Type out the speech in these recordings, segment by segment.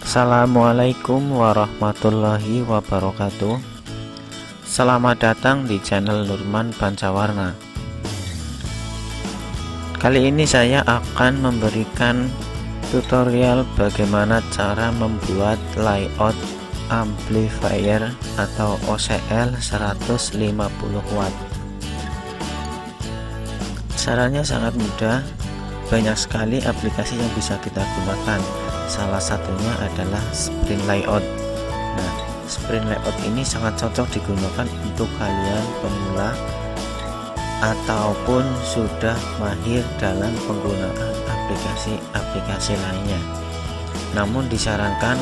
Assalamualaikum warahmatullahi wabarakatuh. Selamat datang di channel Nurman Pancawarna. Kali ini saya akan memberikan tutorial bagaimana cara membuat layout amplifier atau OCL 150 watt. Caranya sangat mudah, banyak sekali aplikasi yang bisa kita gunakan. Salah satunya adalah Sprint Layout. Nah, Sprint Layout ini sangat cocok digunakan untuk kalian pemula ataupun sudah mahir dalam penggunaan aplikasi-aplikasi lainnya. Namun disarankan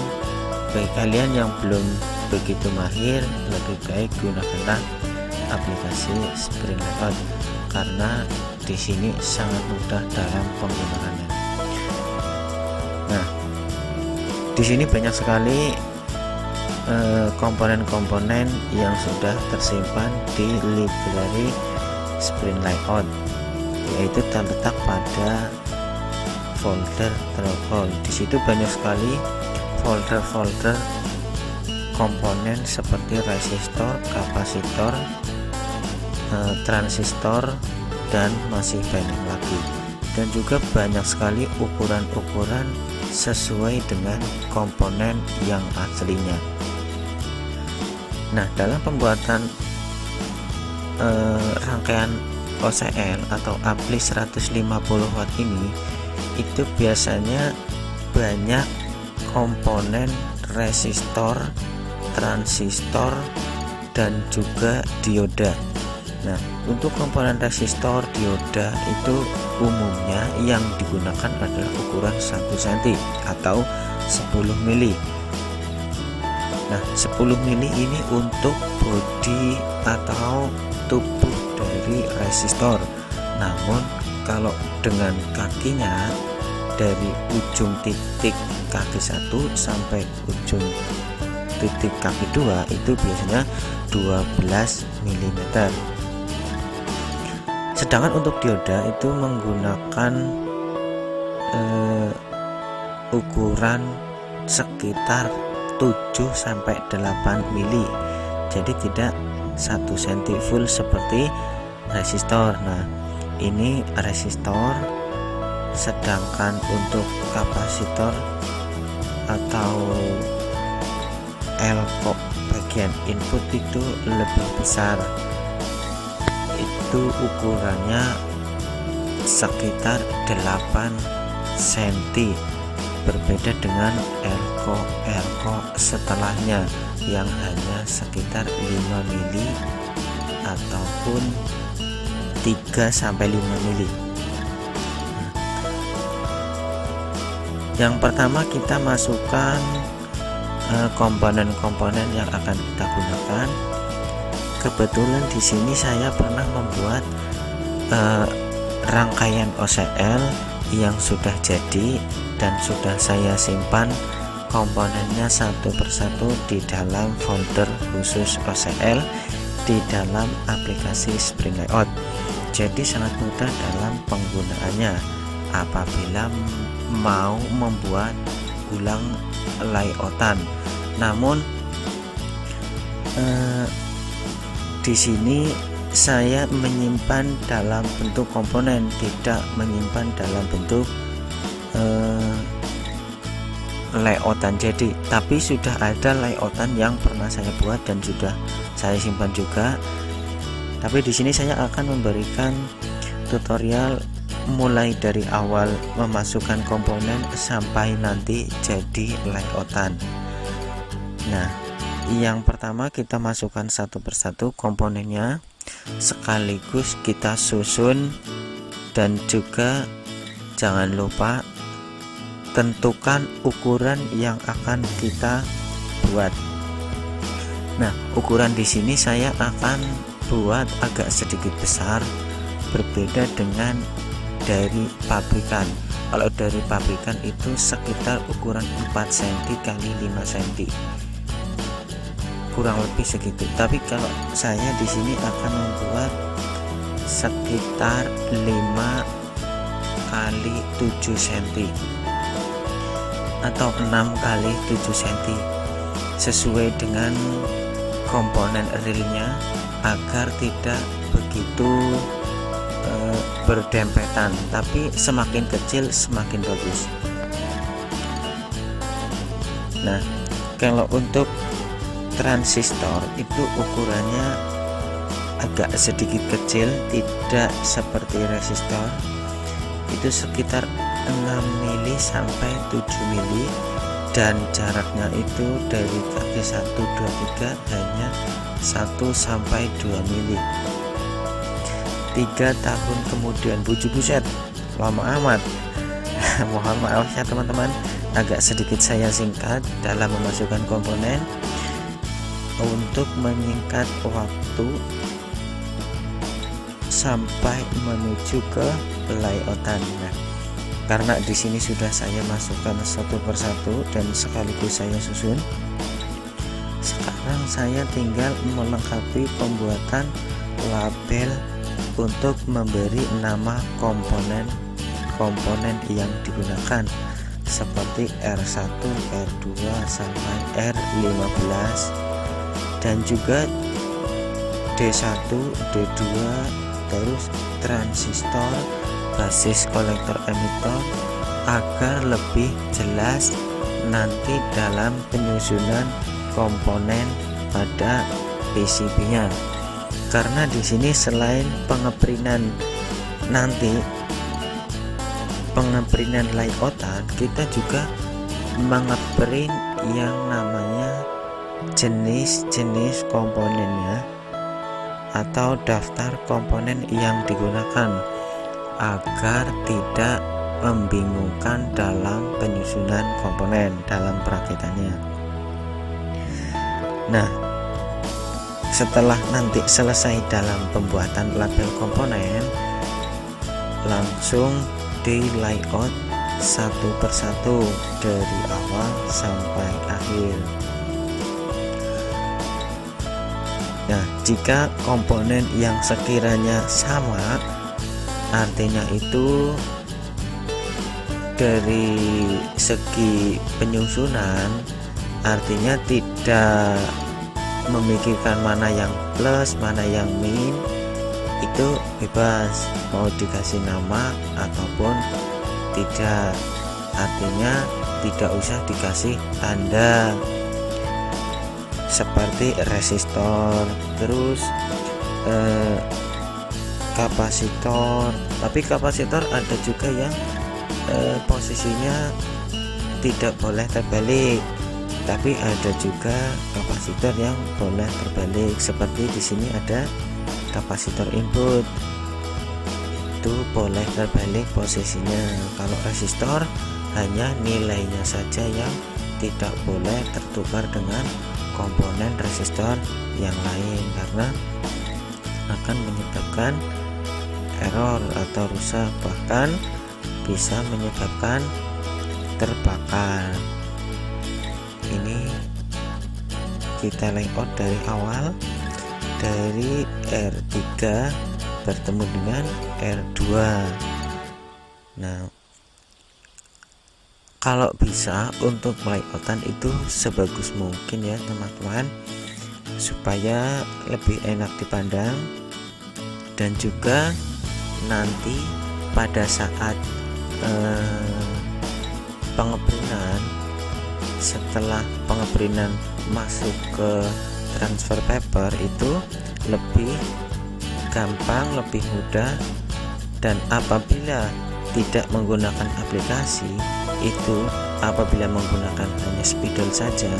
bagi kalian yang belum begitu mahir, lebih baik gunakanlah aplikasi Sprint Layout karena di sini sangat mudah dalam penggunaannya. Nah, di sini banyak sekali komponen-komponen yang sudah tersimpan di library Sprint Layout, yaitu terletak pada folder throttle. Di situ banyak sekali folder-folder komponen seperti resistor, kapasitor, transistor, dan masih banyak lagi. Dan juga banyak sekali ukuran-ukuran sesuai dengan komponen yang aslinya. Nah, dalam pembuatan rangkaian OCL atau ampli 150 watt ini, itu biasanya banyak komponen resistor, transistor, dan juga dioda. Nah, untuk komponen resistor, dioda itu umumnya yang digunakan adalah ukuran 1 cm atau 10 mili. Nah, 10 mili ini untuk bodi atau tubuh dari resistor. Namun kalau dengan kakinya, dari ujung titik kaki 1 sampai ujung titik kaki 2 itu biasanya 12 mm. Sedangkan untuk dioda itu menggunakan ukuran sekitar 7-8 mili. Jadi tidak 1 cm full seperti resistor. Nah, ini resistor, sedangkan untuk kapasitor atau elko bagian input itu lebih besar. Itu ukurannya sekitar 8 cm, berbeda dengan elko setelahnya yang hanya sekitar 5 mili ataupun 3-5 mili. Yang pertama kita masukkan komponen-komponen yang akan kita gunakan. Kebetulan di sini saya pernah membuat rangkaian OCL yang sudah jadi dan sudah saya simpan komponennya satu persatu di dalam folder khusus OCL di dalam aplikasi Sprint Layout. Jadi sangat mudah dalam penggunaannya apabila mau membuat ulang layoutan. Namun di sini saya menyimpan dalam bentuk komponen, tidak menyimpan dalam bentuk layoutan jadi, tapi sudah ada layoutan yang pernah saya buat dan sudah saya simpan juga. Tapi di sini saya akan memberikan tutorial mulai dari awal memasukkan komponen sampai nanti jadi layoutan. Nah, yang pertama kita masukkan satu persatu komponennya, sekaligus kita susun, dan juga jangan lupa tentukan ukuran yang akan kita buat. Nah, ukuran di sini saya akan buat agak sedikit besar, berbeda dengan dari pabrikan. Kalau dari pabrikan itu sekitar ukuran 4 cm kali 5 cm, kurang lebih segitu. Tapi kalau saya di sini akan membuat sekitar 5 kali 7 cm. atau 6 kali 7 cm sesuai dengan komponen realnya agar tidak begitu berdempetan, tapi semakin kecil semakin bagus. Nah, kalau untuk transistor itu ukurannya agak sedikit kecil, tidak seperti resistor, itu sekitar 6 mili sampai 7 mili, dan jaraknya itu dari kaki 1, 2, 3 hanya 1 sampai 2 mili. 3 tahun kemudian, buset, lama amat. Mohon maaf ya teman-teman, agak sedikit saya singkat dalam memasukkan komponen untuk menyingkat waktu sampai menuju ke layoutan. Nah, karena di sini sudah saya masukkan satu persatu dan sekaligus saya susun, sekarang saya tinggal melengkapi pembuatan label untuk memberi nama komponen yang digunakan seperti R1, R2 sampai R15, dan juga D1, D2, terus transistor, basis, kolektor, emitor, agar lebih jelas nanti dalam penyusunan komponen pada PCB-nya. Karena di sini selain pengeprinan layoutan, kita juga mengeprint yang namanya jenis-jenis komponennya atau daftar komponen yang digunakan agar tidak membingungkan dalam penyusunan komponen dalam perakitannya. Nah, setelah nanti selesai dalam pembuatan label komponen, langsung di layout satu persatu dari awal sampai akhir. Nah, jika komponen yang sekiranya sama, artinya itu dari segi penyusunan artinya tidak memikirkan mana yang plus, mana yang min, itu bebas mau dikasih nama ataupun tidak, artinya tidak usah dikasih tanda seperti resistor, terus kapasitor. Tapi kapasitor ada juga yang posisinya tidak boleh terbalik, tapi ada juga kapasitor yang boleh terbalik, seperti di sini ada kapasitor input, itu boleh terbalik posisinya. Kalau resistor hanya nilainya saja yang tidak boleh tertukar dengan komponen resistor yang lain, karena akan menyebabkan error atau rusak, bahkan bisa menyebabkan terbakar. Ini kita layout dari awal, dari R3 bertemu dengan R2. Nah, kalau bisa untuk layoutan itu sebagus mungkin ya teman-teman, supaya lebih enak dipandang, dan juga nanti pada saat pengeprintan, setelah pengeprintan masuk ke transfer paper itu lebih gampang, lebih mudah. Dan apabila tidak menggunakan aplikasi itu, apabila menggunakan hanya spidol saja,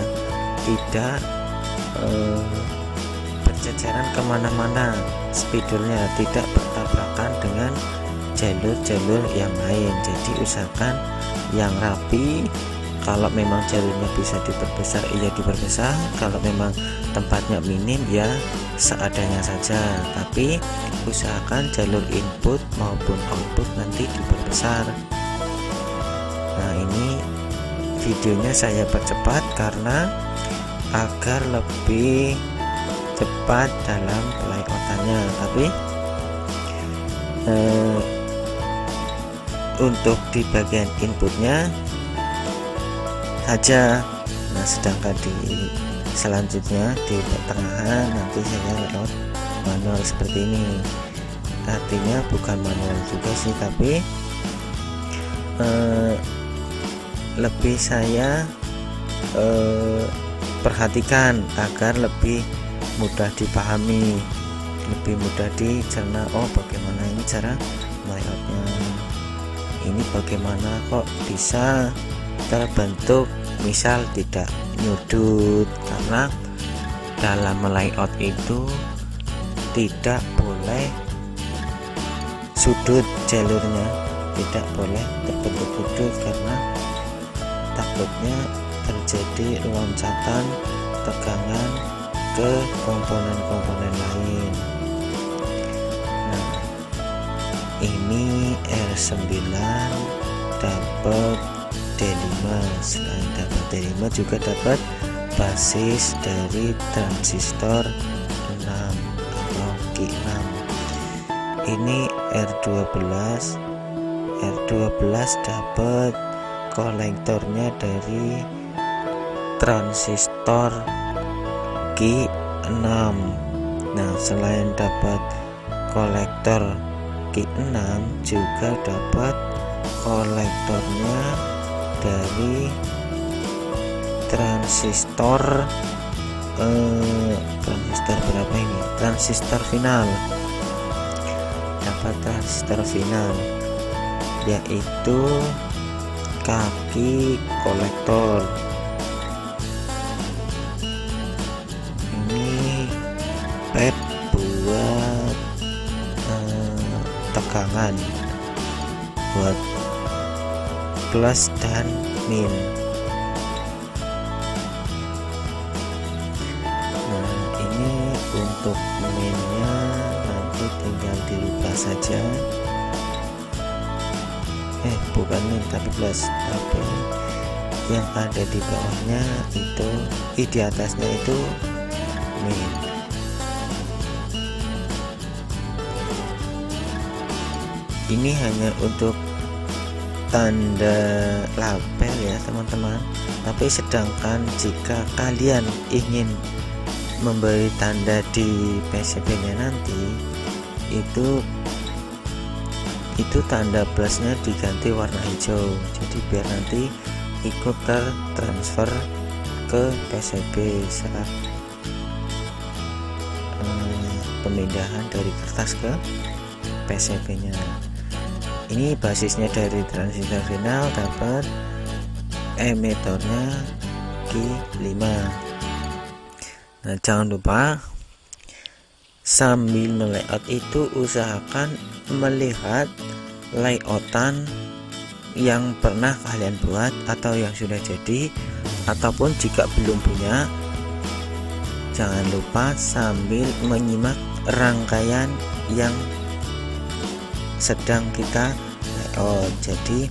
tidak berceceran kemana-mana spidolnya, tidak bertabrakan dengan jalur-jalur yang lain. Jadi usahakan yang rapi. Kalau memang jalurnya bisa diperbesar, iya diperbesar. Kalau memang tempatnya minim, ya seadanya saja. Tapi usahakan jalur input maupun output nanti diperbesar. Nah, ini videonya saya percepat karena agar lebih cepat dalam layoutannya. Tapi untuk di bagian inputnya saja. Nah, sedangkan di selanjutnya di pertengahan nanti saya layout manual seperti ini. Artinya bukan manual juga sih, tapi lebih saya perhatikan agar lebih mudah dipahami, lebih mudah dicerna. Oh, bagaimana ini cara layoutnya, ini bagaimana kok bisa terbentuk, misal tidak nyudut, karena dalam layout itu tidak boleh sudut jalurnya, tidak boleh terbentuk sudut karena takutnya terjadi loncatan tegangan ke komponen-komponen lain. Nah, ini R9 dapat D5. Selain dapat D5 juga dapat basis dari transistor 6 atau Q6. Ini R12 dapat kolektornya dari transistor Q6. Nah, selain dapat kolektor Q6 juga dapat kolektornya dari transistor berapa ini? Transistor final. Dapat transistor final, yaitu kaki kolektor. Ini pad buat tegangan, buat plus dan min. Nah, ini untuk minnya nanti tinggal dirubah saja. Bukan min tapi plus, tapi yang ada di bawahnya itu, di atasnya itu min. Ini hanya untuk tanda label ya teman-teman, tapi sedangkan jika kalian ingin memberi tanda di PCB nya nanti, itu tanda plusnya diganti warna hijau, jadi biar nanti ikut tertransfer ke PCB saat pemindahan dari kertas ke PCB nya. Ini basisnya dari transistor final, dapat emitornya Q5. Nah, jangan lupa sambil melayout itu usahakan melihat layoutan yang pernah kalian buat atau yang sudah jadi, ataupun jika belum punya, jangan lupa sambil menyimak rangkaian yang sedang kita layout, jadi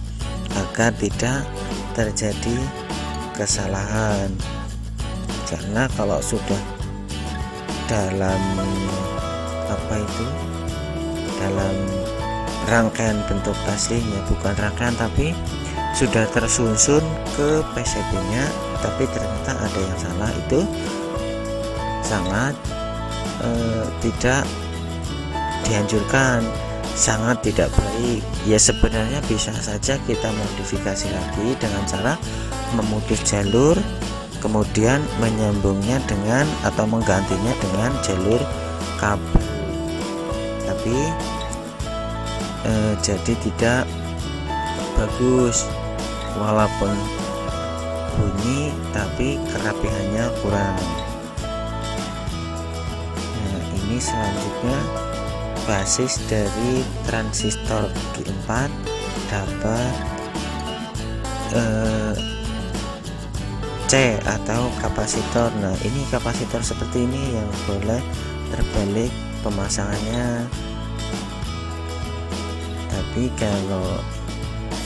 agar tidak terjadi kesalahan. Karena kalau sudah dalam dalam rangkaian bentuk aslinya, bukan rangkaian tapi sudah tersusun ke PCB nya, tapi ternyata ada yang salah, itu sangat tidak dianjurkan, sangat tidak baik. Ya, sebenarnya bisa saja kita modifikasi lagi dengan cara memutus jalur, kemudian menyambungnya dengan atau menggantinya dengan jalur kabel, tapi jadi tidak bagus, walaupun bunyi tapi kerapihannya kurang. Nah, ini selanjutnya basis dari transistor Q4 dapat C atau kapasitor. Nah, ini kapasitor seperti ini yang boleh terbalik pemasangannya, tapi kalau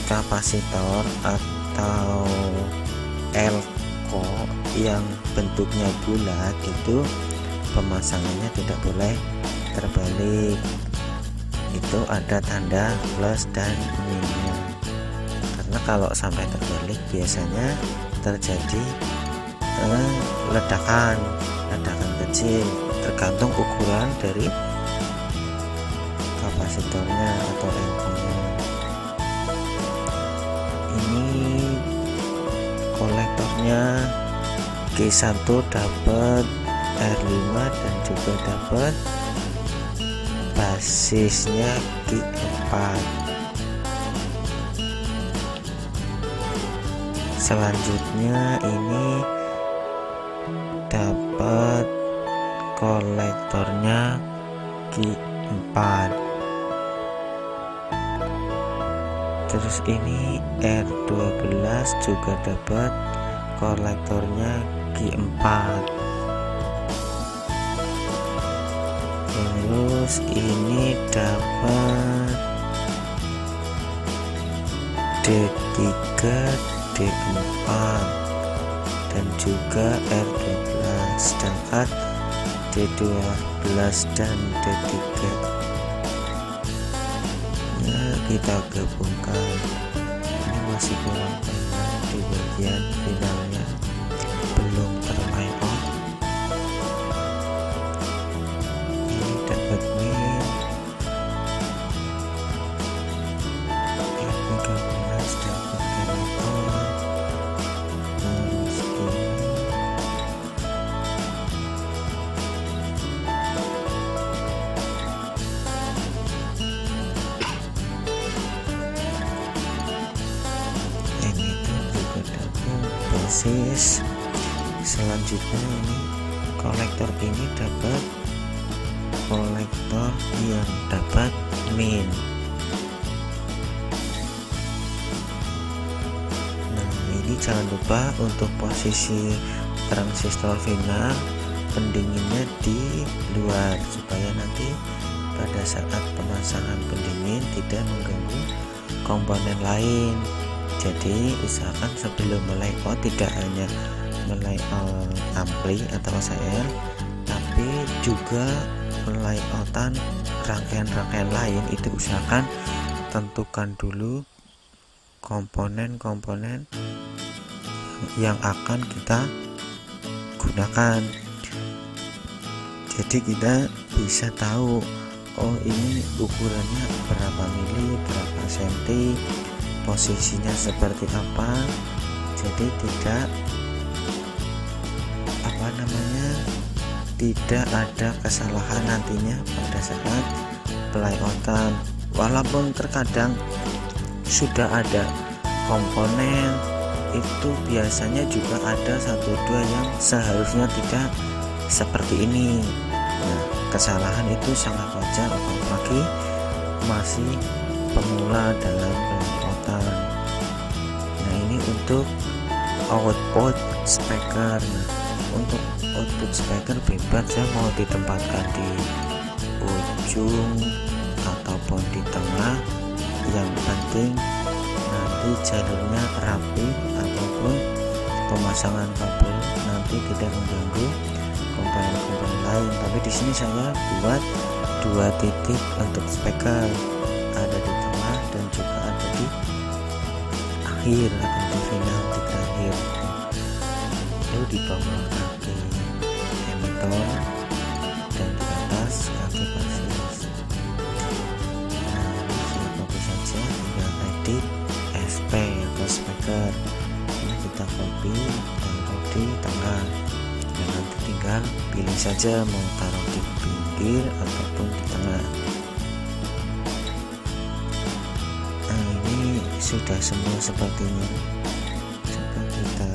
kapasitor atau elko yang bentuknya bulat itu pemasangannya tidak boleh terbalik, itu ada tanda plus dan minus. Karena kalau sampai terbalik biasanya terjadi ledakan kecil, tergantung ukuran dari kapasitornya atau engkolnya. Ini kolektornya G1 dapat R5 dan juga dapat basisnya G4. Selanjutnya ini dapat kolektornya G4. Terus ini R12 juga dapat kolektornya G4. Terus ini dapat D3, D4 dan juga R12, sedangkan D12 dan D3 ya kita gabungkan. Ini masih kurang banyak di bagian finalnya, belum terlayout. Ini dapat min R13 dapat chemical. Terus ini juga dapat basis. Selanjutnya ini kolektor ini dapat kolektor yang dapat min. Nah ini jangan lupa untuk posisi transistor final pendinginnya di luar supaya nanti pada saat pemasangan pendingin tidak mengganggu komponen lain. Jadi usahakan sebelum melayout tidak hanya melayout ampli atau OCR, tapi juga melayoutan rangkaian-rangkaian lain. Itu usahakan tentukan dulu komponen-komponen yang akan kita gunakan. Jadi kita bisa tahu, oh ini ukurannya berapa mili, berapa senti, posisinya seperti apa. Jadi tidak tidak ada kesalahan nantinya pada saat pelayoutan. Walaupun terkadang sudah ada komponen itu biasanya juga ada 1-2 yang seharusnya tidak seperti ini. Nah, kesalahan itu sangat wajar apalagi masih pemula dalam pelayoutan. Nah, ini untuk output speaker. Nah, untuk output speaker bebas ya, mau ditempatkan di ujung ataupun di tengah, yang penting nanti jalurnya rapi ataupun pemasangan kabel nanti tidak mengganggu komponen-komponen lain. Tapi di sini saya buat 2 titik untuk speaker, ada di tengah dan juga ada di akhir atau di final di terakhir. Lalu di bawah kaki emitor dan di atas kaki basis. Nah, ini bagus saja, tinggal edit SP atau speaker. Ini kita copy, taruh di tengah, dan nanti tinggal pilih saja mau taruh di pinggir ataupun di tengah. Nah, ini sudah semua sepertinya. Coba kita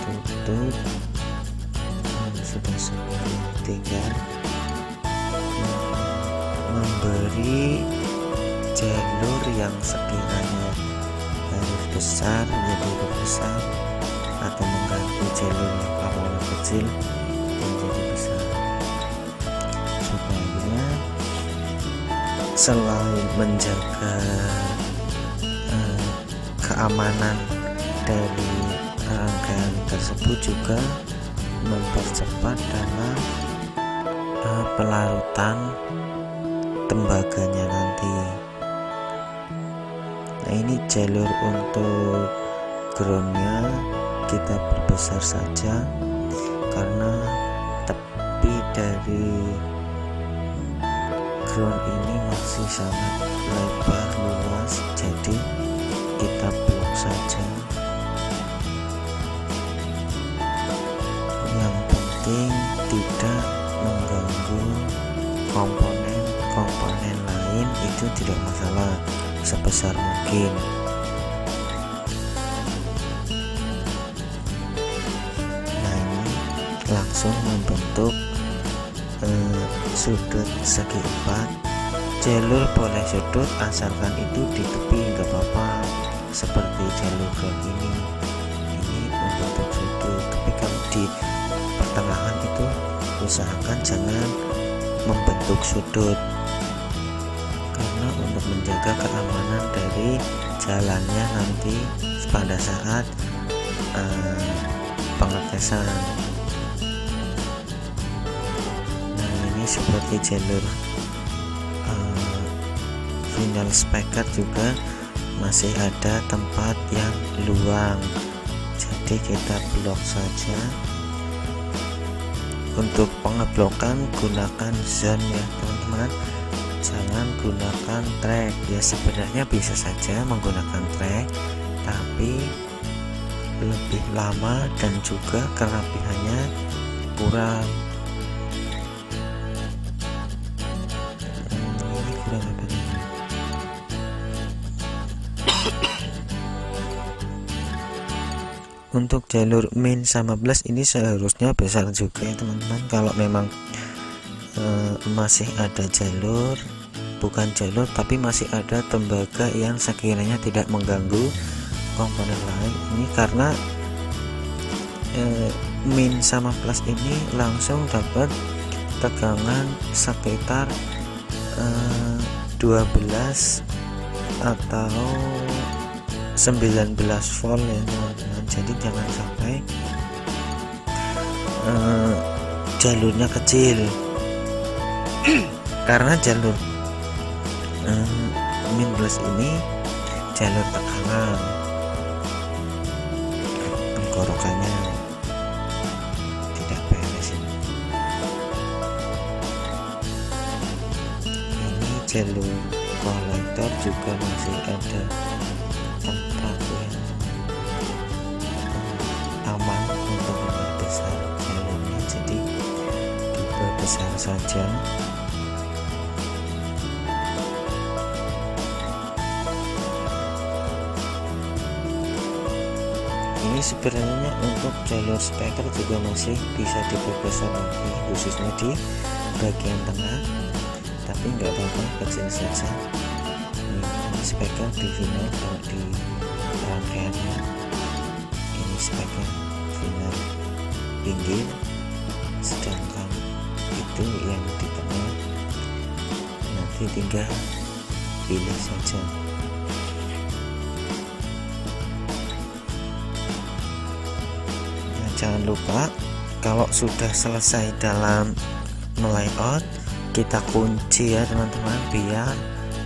tutup. Sudah semua, tinggal memberi jalur yang sekiranya harus besar menjadi lebih besar atau mengganti jalur yang awalnya kecil menjadi besar, supaya selain menjaga keamanan dari rangkaian tersebut juga mempercepat dalam pelarutan tembaganya nanti. Nah, ini jalur untuk groundnya kita perbesar saja karena tepi dari ground ini masih sangat lebar luas, jadi kita blok saja. Yang penting tidak mengganggu komponen lain, itu tidak masalah sebesar mungkin. Nah, ini langsung membentuk sudut segi 4. Jalur boleh sudut asalkan itu di tepi nggak apa-apa, seperti jalur ground ini membentuk sudut. Tapi kalau di pertengahan itu usahakan jangan membentuk sudut, karena untuk menjaga keamanan dari jalannya nanti pada saat pengetesan. Nah, ini seperti jalur final speaker juga masih ada tempat yang luang, jadi kita blok saja. Untuk pengeblokan gunakan zone ya teman-teman, jangan gunakan track. Ya sebenarnya bisa saja menggunakan track, tapi lebih lama dan juga kerapihannya kurang. Ini kurang apa nih? Untuk jalur min sama plus ini seharusnya besar juga ya teman-teman. Kalau memang masih ada jalur, bukan jalur tapi masih ada tembaga yang sekiranya tidak mengganggu komponen lain, ini karena min sama plus ini langsung dapat tegangan sekitar 12 atau 19 volt ya teman-teman. Jadi jangan sampai jalurnya kecil karena jalur min plus ini jalur tekanan, penggorokannya tidak beres ini. Ini jalur kolektor juga masih ada tempat yang aman untuk memperbesar jalurnya, jadi diperbesar saja. Ini sebenarnya untuk jalur speaker juga masih bisa diperbesar lagi, khususnya di bagian tengah, tapi nggak apa-apa, kecil saja. Ini speaker di final, kalau di rangkaiannya ini speaker final pinggir, sedangkan itu yang di tengah nanti tinggal pilih saja. Jangan lupa kalau sudah selesai dalam melayout, kita kunci ya teman-teman, biar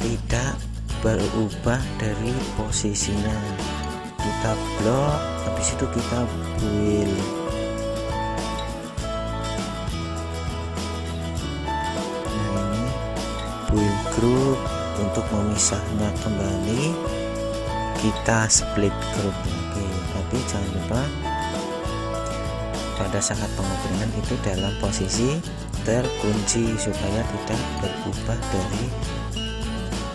tidak berubah dari posisinya. Kita blok, habis itu kita build. Nah, ini build group. Untuk memisahnya kembali kita split group lagi, tapi jangan lupa pada saat pengoperan itu dalam posisi terkunci supaya tidak berubah dari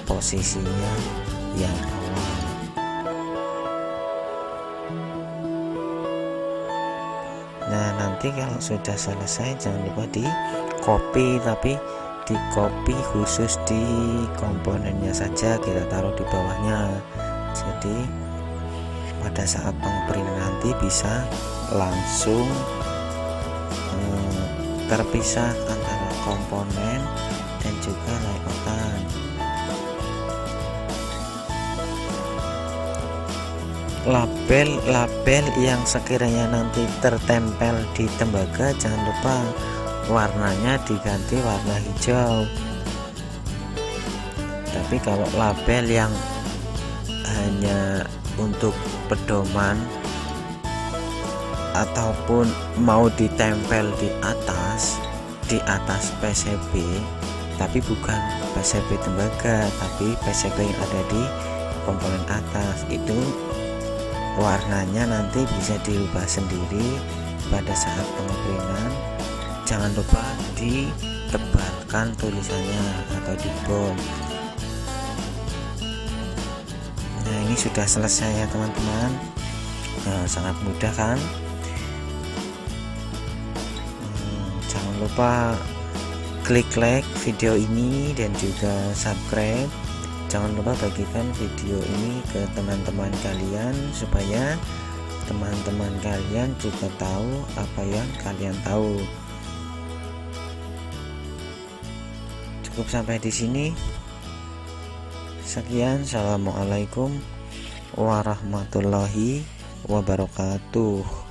posisinya yang awal. Nah, nanti kalau sudah selesai jangan lupa di copy, tapi di copy khusus di komponennya saja, kita taruh di bawahnya. Jadi pada saat pengoperan nanti bisa langsung terpisah antara komponen dan juga layoutan. Label yang sekiranya nanti tertempel di tembaga, jangan lupa warnanya diganti warna hijau. Tapi kalau label yang hanya untuk pedoman ataupun mau ditempel di atas PCB, tapi bukan PCB tembaga, tapi PCB yang ada di komponen atas. Itu warnanya nanti bisa dirubah sendiri pada saat pengeprintan. Jangan lupa ditebalkan tulisannya atau di bond. Nah, ini sudah selesai ya teman-teman. Nah, sangat mudah kan? Jangan lupa klik like video ini dan juga subscribe. Jangan lupa bagikan video ini ke teman-teman kalian supaya teman-teman kalian juga tahu apa yang kalian tahu. Cukup sampai di sini. Sekian, assalamualaikum warahmatullahi wabarakatuh.